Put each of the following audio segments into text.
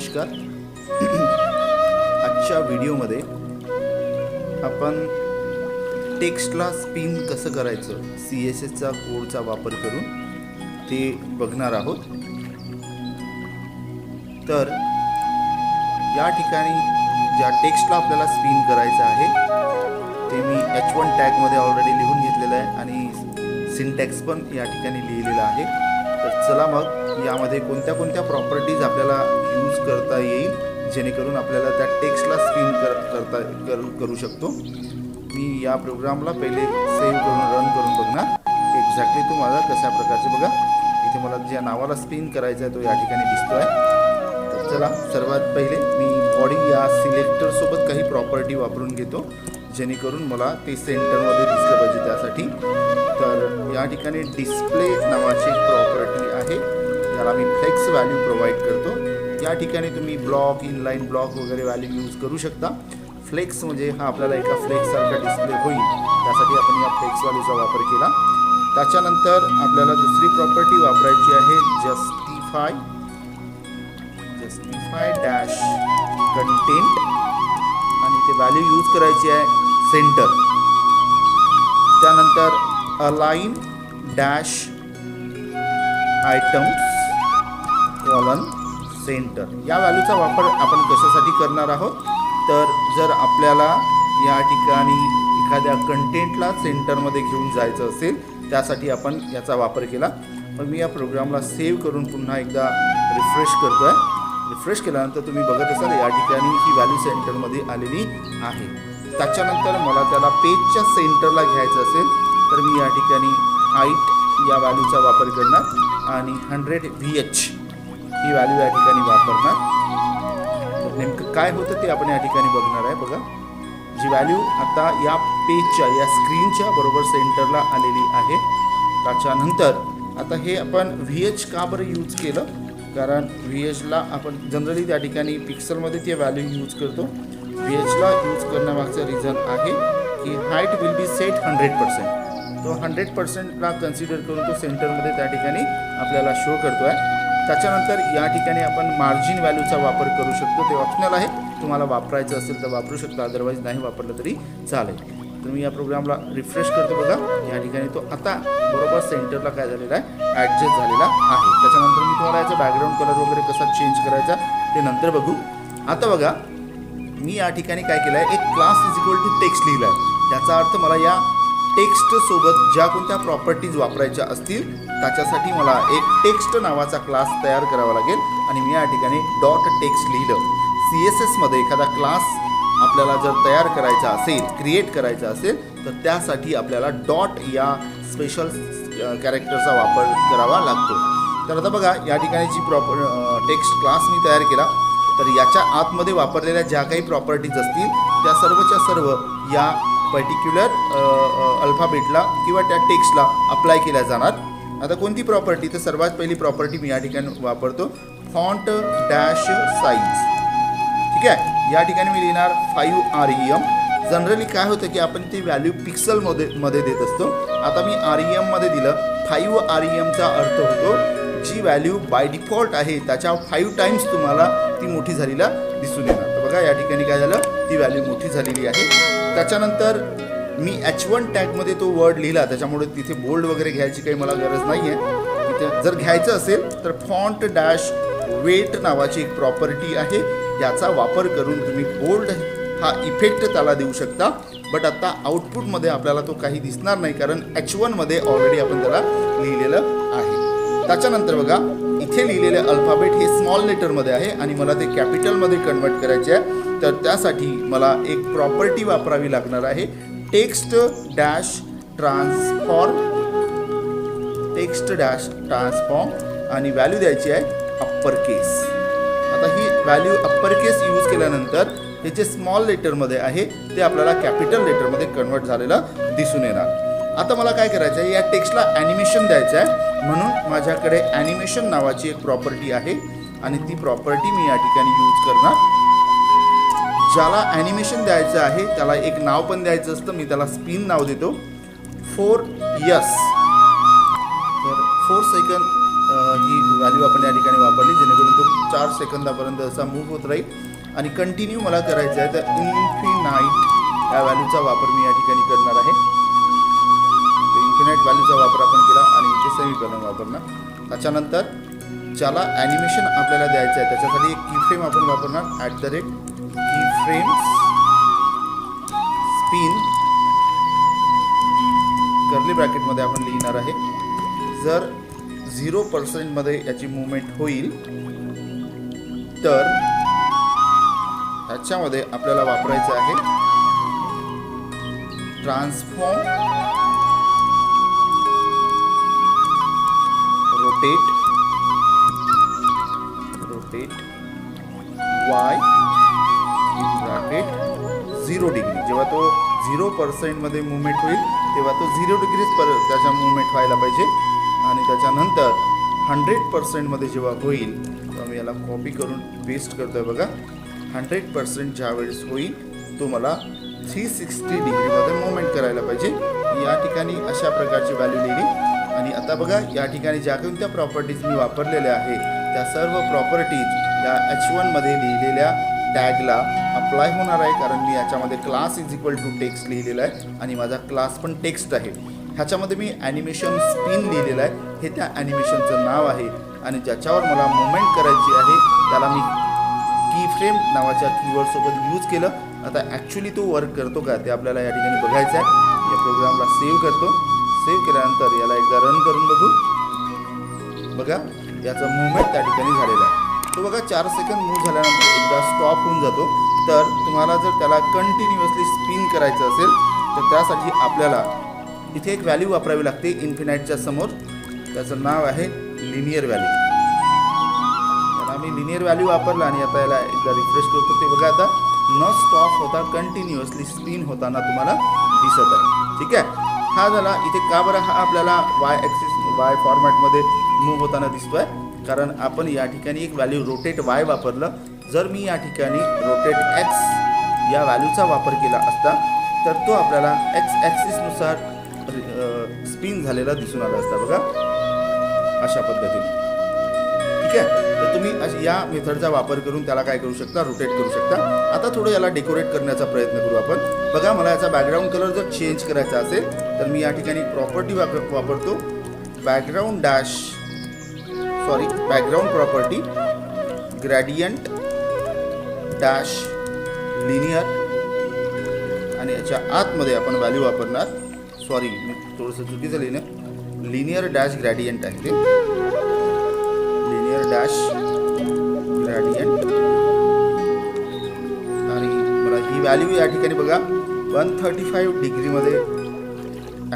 नमस्कार. आजच्या व्हिडिओमध्ये आपण टेक्स्टला स्पिन कसं करायचं CSSचा कोडचा वापर करून ते बघणार आहोत. तर या ठिकाणी ज्या टेक्स्टला आपल्याला स्पिन करायचं आहे ते मी H1 टॅगमध्ये ऑलरेडी लिहून घेतलेलं आहे आणि सिंटॅक्स पण या ठिकाणी लिहिलेला आहे. तर चला मग यामध्ये कोणत्या कोणत्या प्रॉपर्टीज आपल्याला यूज करता येईल जेणेकरून आपल्याला त्या टेक्स्टला स्पिन करू शकतो. मी या प्रोग्रामला पहिले सेव्ह करून रन करून बघणार एक्झॅक्टली तो माझा कशा प्रकारचे. बघा इथे मला ज्या नावाला स्पिन करायचा आहे तो या ठिकाणी दिसतो आहे. तर चला सर्वात पहिले मी बॉडी या सिलेक्टरसोबत काही प्रॉपर्टी वापरून घेतो जेणेकरून मला ते सेंटरमध्ये दिसलं पाहिजे त्यासाठी. तर या ठिकाणी डिस्प्ले नावाची एक प्रॉपर्टी आहे ज्याला मी फ्लेक्स व्हॅल्यू प्रोव्हाइड करतो. या ठिकाणी तुम्ही ब्लॉक इनलाईन ब्लॉक वगैरे व्हॅल्यू यूज करू शकता. फ्लेक्स म्हणजे हा आपल्याला एका फ्लेक्ससारखा डिस्प्ले होईल त्यासाठी आपण या फ्लेक्स व्हॅल्यूचा वापर केला. त्याच्यानंतर आपल्याला दुसरी प्रॉपर्टी वापरायची आहे जस्टिफाय डॅश कंटेंट आणि ते व्हॅल्यू यूज करायची आहे सेंटर. त्यानंतर align dash items colon centre. या व्हॅल्यूचा वापर आपण कशासाठी करणार आहोत तर जर आपल्याला या ठिकाणी एखाद्या कंटेंटला सेंटरमध्ये घेऊन जायचं असेल त्यासाठी आपण याचा वापर केला. पण मी या प्रोग्रामला सेव्ह करून पुन्हा एकदा रिफ्रेश करतो आहे. रिफ्रेश केल्यानंतर तुम्ही बघत असाल या ठिकाणी ही व्हॅल्यू सेंटरमध्ये आलेली आहे. त्याच्यानंतर मला त्याला पेजच्या सेंटरला घ्यायचं असेल तर मी या ठिकाणी हाईट या व्हॅल्यूचा वापर करणार आणि 100 VH ही व्हॅल्यू या ठिकाणी वापरणार. तर नेमकं काय होतं ते आपण या ठिकाणी बघणार आहे. बघा जी व्हॅल्यू आता या पेजच्या या स्क्रीनच्या बरोबर सेंटरला आलेली आहे. त्याच्यानंतर आता हे आपण VH का बरं यूज केलं कारण VHला आपण जनरली त्या ठिकाणी पिक्सलमध्ये ती व्हॅल्यू यूज करतो. VHला यूज करण्यामागचं रिझन आहे की हाईट विल बी सेट 100%. तो 100%ला कन्सिडर करून तो सेंटरमध्ये त्या ठिकाणी आपल्याला शो करतो आहे. त्याच्यानंतर या ठिकाणी आपण मार्जिन व्हॅल्यूचा वापर करू शकतो. ते ऑप्शनल आहे, तुम्हाला वापरायचं असेल तर वापरू शकता, अदरवाईज नाही वापरलं तरी चालेल. तर मी या प्रोग्रामला रिफ्रेश करतो. बघा या ठिकाणी तो आता बरोबर सेंटरला काय झालेला आहे ॲडजस्ट झालेला आहे. त्याच्यानंतर मी तुम्हाला याचा बॅकग्राऊंड कलर वगैरे कसा चेंज करायचा ते नंतर बघू. आता बघा मी या ठिकाणी काय केलं आहे एक class is equal to text लिहिला आहे. त्याचा अर्थ मला या टेक्स्टसोबत ज्या कोणत्या प्रॉपर्टीज वापरायच्या असतील त्याच्यासाठी मला एक टेक्स्ट नावाचा क्लास तयार करावा लागेल आणि मी या ठिकाणी डॉट टेक्स्ट लिहिलं. CSSमध्ये एखादा क्लास आपल्याला जर तयार करायचा असेल क्रिएट करायचा असेल तर त्यासाठी आपल्याला डॉट या स्पेशल कॅरेक्टरचा वापर करावा लागतो. तर आता बघा या ठिकाणी जी टेक्स्ट क्लास मी तयार केला तर याच्या आतमध्ये वापरलेल्या ज्या काही प्रॉपर्टीज असतील त्या सर्वच्या सर्व या पर्टिक्युलर अल्फाबेटला किंवा त्या टेक्स्टला अप्लाय केल्या जाणार. आता कोणती प्रॉपर्टी तर सर्वात पहिली प्रॉपर्टी मी या ठिकाणी वापरतो फॉन्ट डॅश साईज. ठीक आहे, या ठिकाणी मी लिहिणार 5 REM. जनरली काय होतं की आपण ती व्हॅल्यू पिक्सलमध्ये देत असतो. आता मी REMमध्ये दिलं. 5 REMचा अर्थ होतो जी व्हॅल्यू बाय डिफॉल्ट आहे त्याच्या 5 टाइम्स तुम्हाला ती मोठी झालेला दिसून येणार. तर बघा या ठिकाणी काय झालं ती व्हॅल्यू मोठी झालेली आहे. त्याच्यानंतर मी H1 टॅगमध्ये तो वर्ड लिहिला त्याच्यामुळे तिथे बोल्ड वगैरे घ्यायची काही मला गरज नाही आहे. तिथे जर घ्यायचं असेल तर फॉन्ट डॅश वेट नावाची एक प्रॉपर्टी आहे. याचा वापर करून तुम्ही बोल्ड हा इफेक्ट त्याला देऊ शकता. बट आता आउटपुटमध्ये आपल्याला तो काही दिसणार नाही कारण H1मध्ये ऑलरेडी आपण त्याला लिहिलेलं आहे. त्याच्यानंतर बघा इथे लिहिलेले अल्फाबेट हे स्मॉल लेटरमध्ये आहे आणि मला ते कॅपिटलमध्ये कन्वर्ट करायचे आहे. तर त्यासाठी मला एक प्रॉपर्टी वापरावी लागणार आहे टेक्स्ट डॅश ट्रान्सफॉर्म आणि व्हॅल्यू द्यायची आहे अप्पर केस. आता ही व्हॅल्यू अप्पर केस यूज केल्यानंतर हे जे स्मॉल लेटरमध्ये आहे ते आपल्याला कॅपिटल लेटरमध्ये कन्वर्ट झालेलं दिसून येणार. आता मला काय करायचं आहे या टेक्स्टला ॲनिमेशन द्यायचं आहे म्हणून माझ्याकडे ॲनिमेशन नावाची एक प्रॉपर्टी आहे आणि ती प्रॉपर्टी मी या ठिकाणी यूज करणार. ज्याला ॲनिमेशन द्यायचं आहे त्याला एक नाव पण द्यायचं असतं. मी त्याला स्पिन नाव देतो 4S. तर 4 सेकंड ही व्हॅल्यू आपण या ठिकाणी वापरली, जेणेकरून तो 4 सेकंदापर्यंत असा मूव्ह होत राहील आणि कंटिन्यू मला करायचं आहे. तर इन्फिनाईट या व्हॅल्यूचा वापर मी या ठिकाणी करणार आहे. इन्फिनाईट व्हॅल्यूचा वापर आपण केला आणि इथे सेमीकोलन वापरणार. त्याच्यानंतर ज्याला ॲनिमेशन आपल्याला द्यायचं आहे त्याच्यासाठी एक कीफ्रेम आपण वापरणार. @कीफ्रेम स्पिन कर्ली ब्रॅकेटमध्ये आपण लिहिणार आहे. जर 0% मध्ये याची मुवमेंट होईल तर ह्याच्यामध्ये आपल्याला वापरायचं आहे transform rotate y bracket 0 degree. जेव्हा तो 0% मध्ये मुवमेंट होईल तेव्हा तो 0 डिग्रीज त्याच्या मुवमेंट व्हायला पाहिजे आणि त्याच्यानंतर 100% मध्ये जेव्हा होईल तर मी याला कॉपी करून पेस्ट करतोय बघा. 100% ज्या वेळेस होईल तो मला 360 डिग्रीमध्ये मुवमेंट करायला पाहिजे. या ठिकाणी अशा प्रकारची व्हॅल्यू लिहिली आणि आता बघा या ठिकाणी ज्या कोणत्या प्रॉपर्टीज मी वापरलेल्या आहे त्या सर्व प्रॉपर्टीज या H1 मध्ये लिहिलेल्या टॅगला अप्लाय होणार आहे, कारण मी याच्यामध्ये क्लास = टेक्स्ट लिहिलेला आहे आणि माझा क्लास पण टेक्स्ट आहे. ह्याच्यामध्ये मी ॲनिमेशन स्पिन लिहिलेलं आहे, हे त्या ॲनिमेशनचं नाव आहे आणि ज्याच्यावर मला मुवमेंट करायची आहे त्याला मी कीफ्रेम नावाच्या कीवर्डसोबत यूज केलं. आता ॲक्च्युली तो वर्क करतो का ते आपल्याला या ठिकाणी बघायचं आहे. या प्रोग्रामला सेव्ह करतो. सेव्ह केल्यानंतर याला एकदा रन करून बघू. बघा याचा मुवमेंट त्या ठिकाणी झालेला आहे. तो बघा 4 सेकंद मूव्ह झाल्यानंतर एकदा स्टॉप होऊन जातो. तर तुम्हाला जर त्याला कंटिन्युअसली स्पिन करायचं असेल तर त्यासाठी आपल्याला इथे एक व्हॅल्यू वापरावी लागते इन्फिनाईटच्या समोर. त्याचं नाव आहे लिनियर व्हॅल्यू. त्याला मी लिनियर व्हॅल्यू वापरला आणि आता याला एकदा रिफ्रेश करतो. ते बघा आता न स्टॉप होता कंटिन्युअसली स्पिन होताना तुम्हाला दिसत आहे. ठीक आहे. हा झाला. इथे का बरं हा आपल्याला वाय फॉर्मॅटमध्ये मूव्ह होताना दिसतोय, कारण आपण या ठिकाणी एक व्हॅल्यू रोटेट y वापरलं. जर मी या ठिकाणी रोटेट x या व्हॅल्यूचा वापर केला असता तर तो आपल्याला x ॲक्सिसनुसार स्पिन झालेला दिसून आला असता बघा अशा पद्धतीने. ठीक आहे. तर तुम्ही या मेथडचा वापर करून त्याला काय करू शकता, रोटेट करू शकता. आता थोडं याला डेकोरेट करण्याचा प्रयत्न करू आपण. बघा मला याचा बॅकग्राऊंड कलर जर चेंज करायचा असेल तर मी या ठिकाणी प्रॉपर्टी वापरतो background property gradient dash linear आणि याच्या आतमध्ये आपण व्हॅल्यू वापरणार. सॉरी मी थोडंसं चुकीचं लिहिलं. लिनियर डॅश ग्रेडियंट आहे ते. लिनियर डॅश ग्रेडियंट आणि मला ही व्हॅल्यू या ठिकाणी बघा 135 डिग्रीमध्ये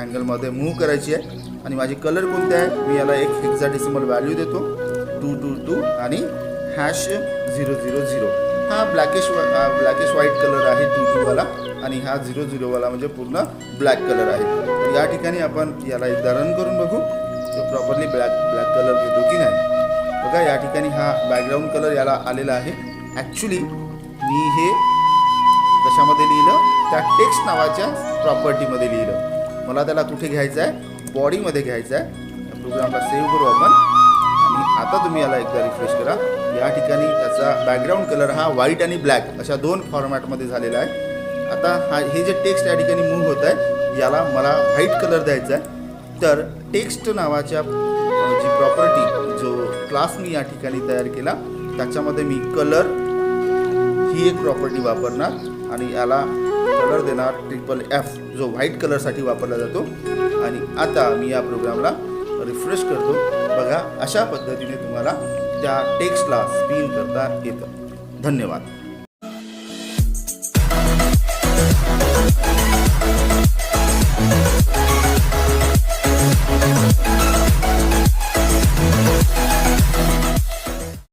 अँगलमध्ये मूव्ह करायची आहे. आणि माझे कलर कोणते आहे, मी याला एक हेक्साडेसिमल व्हॅल्यू देतो 222 आणि #000. हा ब्लॅकिश व्हाईट कलर आहे 22 वाला आणि हा 00 वाला म्हणजे पूर्ण ब्लॅक कलर आहे. तर या ठिकाणी आपण याला एकदा रन करून बघू तो प्रॉपरली ब्लॅक कलर घेतो की नाही. बघा या ठिकाणी हा बॅकग्राऊंड कलर याला आलेला आहे. ॲक्च्युली मी हे कशामध्ये लिहिलं, त्या टेक्स्ट नावाच्या प्रॉपर्टीमध्ये लिहिलं. मला त्याला कुठे घ्यायचं आहे, बॉडीमध्ये घ्यायचं आहे. प्रोग्रामला सेव्ह करू आपण आणि आता तुम्ही याला एकदा रिफ्रेश करा. या ठिकाणी त्याचा बॅकग्राऊंड कलर हा व्हाईट आणि ब्लॅक अशा 2 फॉर्मॅटमध्ये झालेला आहे. आता हे जे टेक्स्ट या ठिकाणी मूव्ह होत आहे याला मला व्हाईट कलर द्यायचा आहे. तर टेक्स्ट नावाच्या जी प्रॉपर्टी जो क्लास मी या ठिकाणी तयार केला त्याच्यामध्ये मी कलर ही एक प्रॉपर्टी वापरणार आणि याला कलर देणार FFF जो व्हाईट कलरसाठी वापरला जातो. आणि आता मी या प्रोग्रामला रिफ्रेश करतो. बघा अशा पद्धतीने तुम्हाला त्या टेक्स्टला स्पिन करता येतं. धन्यवाद.